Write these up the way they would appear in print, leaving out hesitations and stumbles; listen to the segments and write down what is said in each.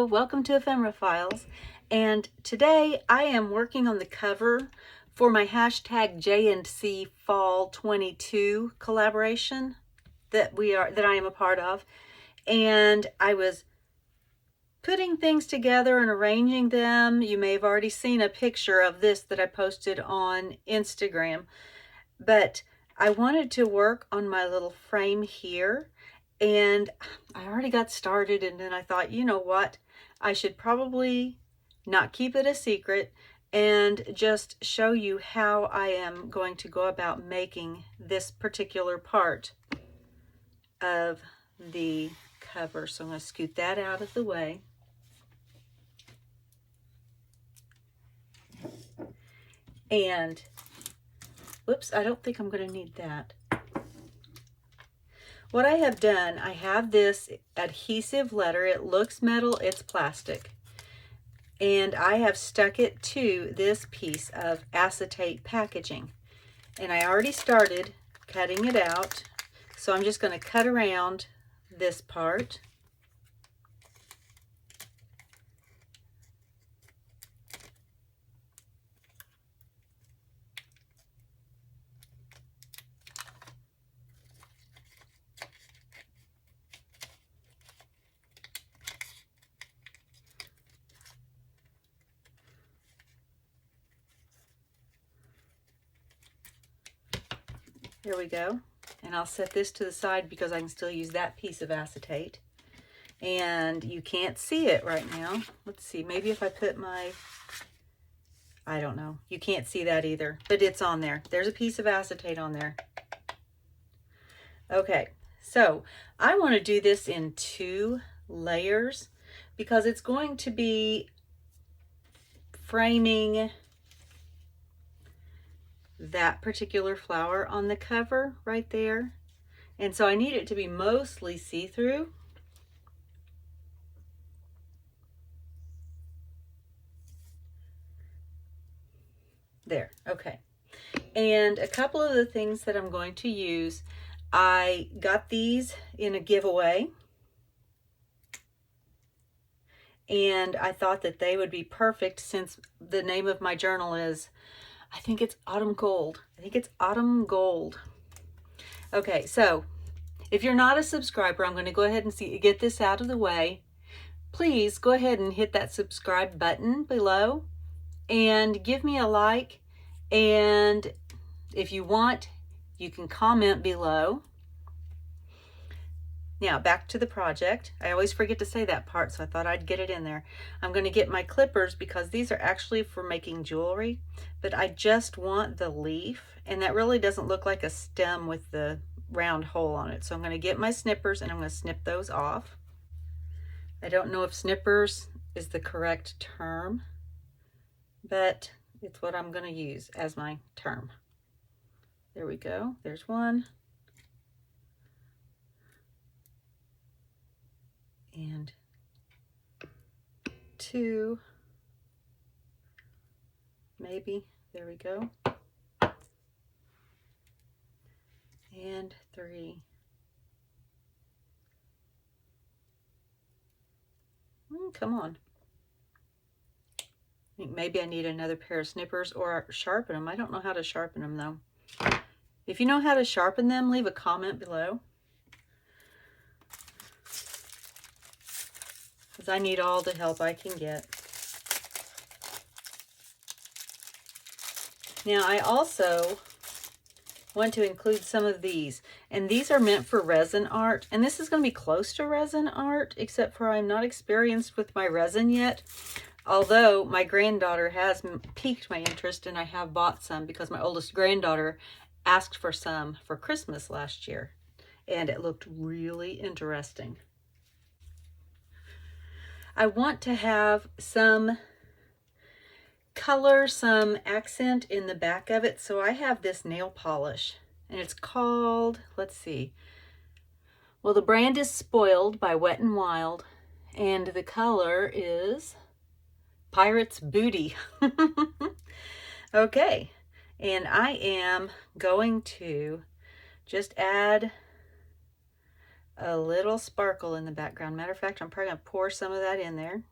Hello, welcome to Ephemera Files, and today I am working on the cover for my hashtag J&C Fall 22 collaboration that I am a part of, and I was putting things together and arranging them. You may have already seen a picture of this that I posted on Instagram, but I wanted to work on my little frame here. And I already got started, and then I thought, you know what? I should probably not keep it a secret and just show you how I am going to go about making this particular part of the cover. So I'm going to scoot that out of the way. And, whoops, I don't think I'm going to need that. What I have done, I have this adhesive letter. It looks metal, it's plastic. And I have stuck it to this piece of acetate packaging. And I already started cutting it out. So I'm just going to cut around this part. There we go. And I'll set this to the side because I can still use that piece of acetate. And you can't see it right now. Let's see, maybe if I put I don't know. You can't see that either, but it's on there. There's a piece of acetate on there. Okay, so I want to do this in 2 layers because it's going to be framing that particular flower on the cover right there. And so I need it to be mostly see-through. There, okay. And a couple of the things that I'm going to use, I got these in a giveaway. And I thought that they would be perfect since the name of my journal is, I think it's Autumn Gold. I think it's Autumn Gold. Okay, so if you're not a subscriber, I'm going to go ahead and get this out of the way. Please go ahead and hit that subscribe button below and give me a like. And if you want, you can comment below. Now back to the project. I always forget to say that part, so I thought I'd get it in there. I'm going to get my clippers because these are actually for making jewelry, but I just want the leaf, and that really doesn't look like a stem with the round hole on it. So I'm going to get my snippers and I'm going to snip those off. I don't know if snippers is the correct term, but it's what I'm going to use as my term. There we go. There's one. And 2, maybe. There we go. And 3. Come on. I think maybe I need another pair of snippers or sharpen them. I don't know how to sharpen them though. If you know how to sharpen them, leave a comment below, because I need all the help I can get. Now I also want to include some of these, and these are meant for resin art, and this is going to be close to resin art, except for I'm not experienced with my resin yet, although my granddaughter has piqued my interest and I have bought some because my oldest granddaughter asked for some for Christmas last year, and it looked really interesting. I want to have some color, some accent in the back of it, so I have this nail polish, and it's called, let's see, well, the brand is Spoiled by Wet n Wild, and the color is Pirate's Booty. Okay, and I am going to just add a little sparkle in the background. Matter of fact, I'm probably going to pour some of that in there.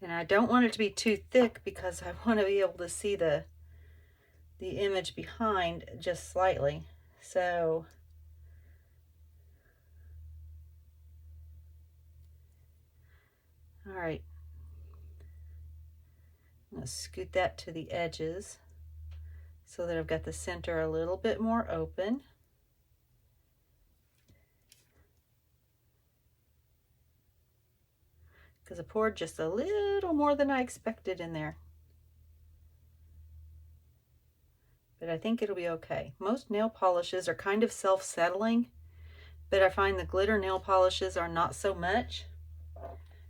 And I don't want it to be too thick because I want to be able to see the image behind just slightly. So all right, I'm going to scoot that to the edges so that I've got the center a little bit more open. Because I poured just a little more than I expected in there. But I think it'll be okay. Most nail polishes are kind of self-settling, but I find the glitter nail polishes are not so much.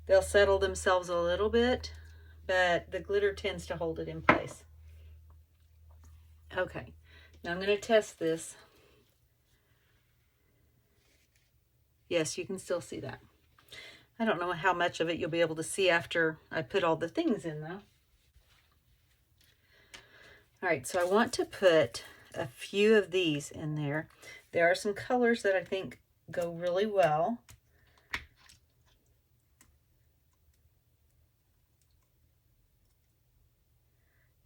They'll settle themselves a little bit, but the glitter tends to hold it in place. Okay, now I'm going to test this. Yes, you can still see that. I don't know how much of it you'll be able to see after I put all the things in though. All right, so I want to put a few of these in there. There are some colors that I think go really well.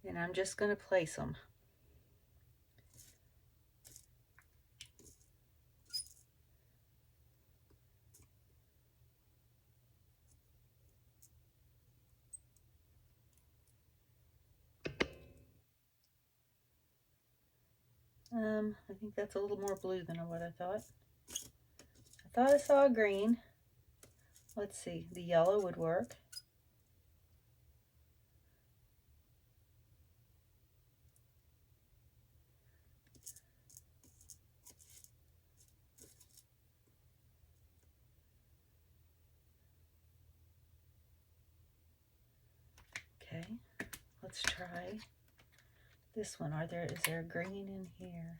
And I'm just going to place them. I think that's a little more blue than what I thought. I thought I saw a green. Let's see, the yellow would work. Okay, let's try this one. Is there a green in here?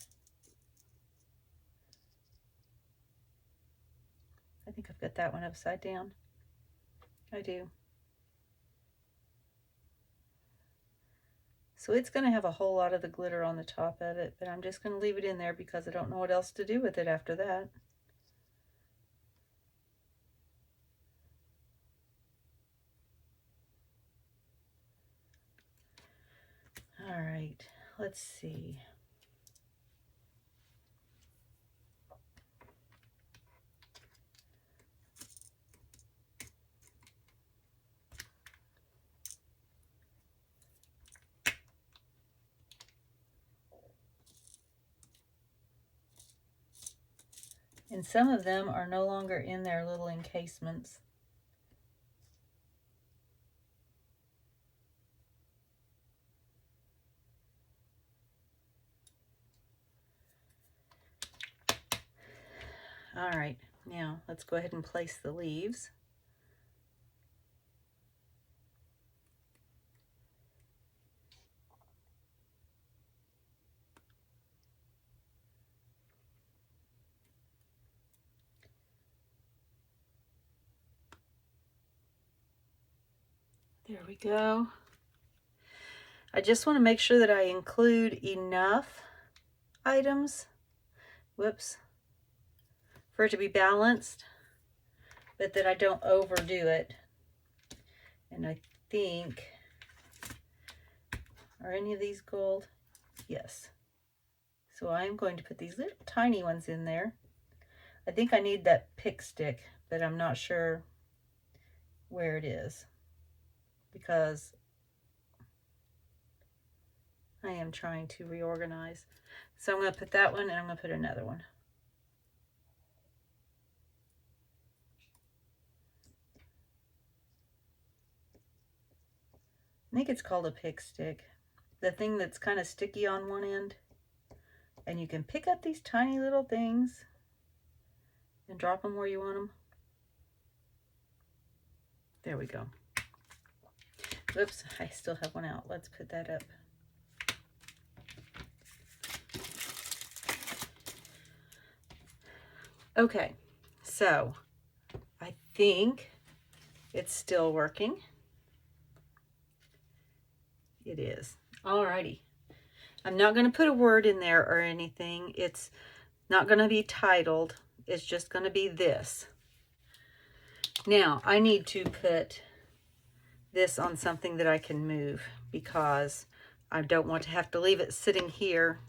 I think I've got that one upside down. I do. So it's going to have a whole lot of the glitter on the top of it, but I'm just going to leave it in there because I don't know what else to do with it after that. All right, let's see. And some of them are no longer in their little encasements. All right, now let's go ahead and place the leaves. There we go. I just want to make sure that I include enough items, whoops, for it to be balanced, but that I don't overdo it. And I think, are any of these gold? Yes. So I'm going to put these little tiny ones in there. I think I need that pick stick, but I'm not sure where it is because I am trying to reorganize. So I'm going to put that one and I'm going to put another one. I think it's called a pick stick. The thing that's kind of sticky on one end. And you can pick up these tiny little things and drop them where you want them. There we go. Whoops, I still have one out. Let's put that up. Okay, so I think it's still working. It is. Alrighty. I'm not going to put a word in there or anything. It's not going to be titled. It's just going to be this. Now, I need to put this on something that I can move, because I don't want to have to leave it sitting here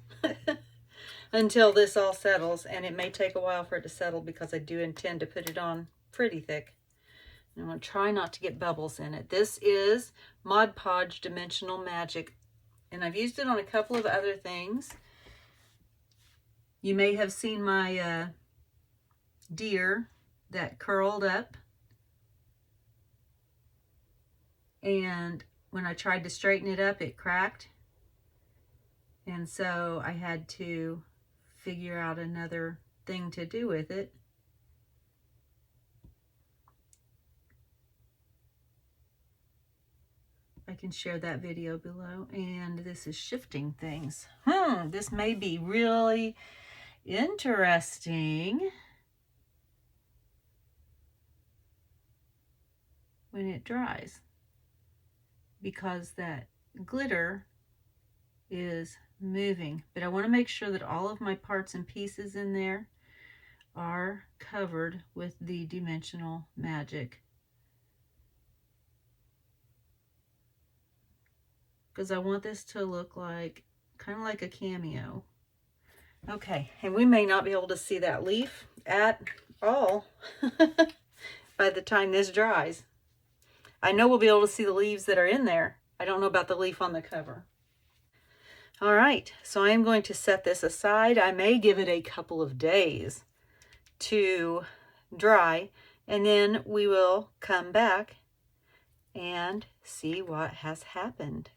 until this all settles, and it may take a while for it to settle because I do intend to put it on pretty thick. I'm going to try not to get bubbles in it. This is Mod Podge Dimensional Magic, and I've used it on a couple of other things. You may have seen my deer that curled up, and when I tried to straighten it up, it cracked, and so I had to figure out another thing to do with it. I can share that video below. And this is shifting things. This may be really interesting when it dries, because that glitter is moving. But I want to make sure that all of my parts and pieces in there are covered with the Dimensional Magic, because I want this to look like kind of like a cameo. Okay, and we may not be able to see that leaf at all by the time this dries. I know we'll be able to see the leaves that are in there. I don't know about the leaf on the cover. All right, so I am going to set this aside. I may give it a couple of days to dry, and then we will come back and see what has happened.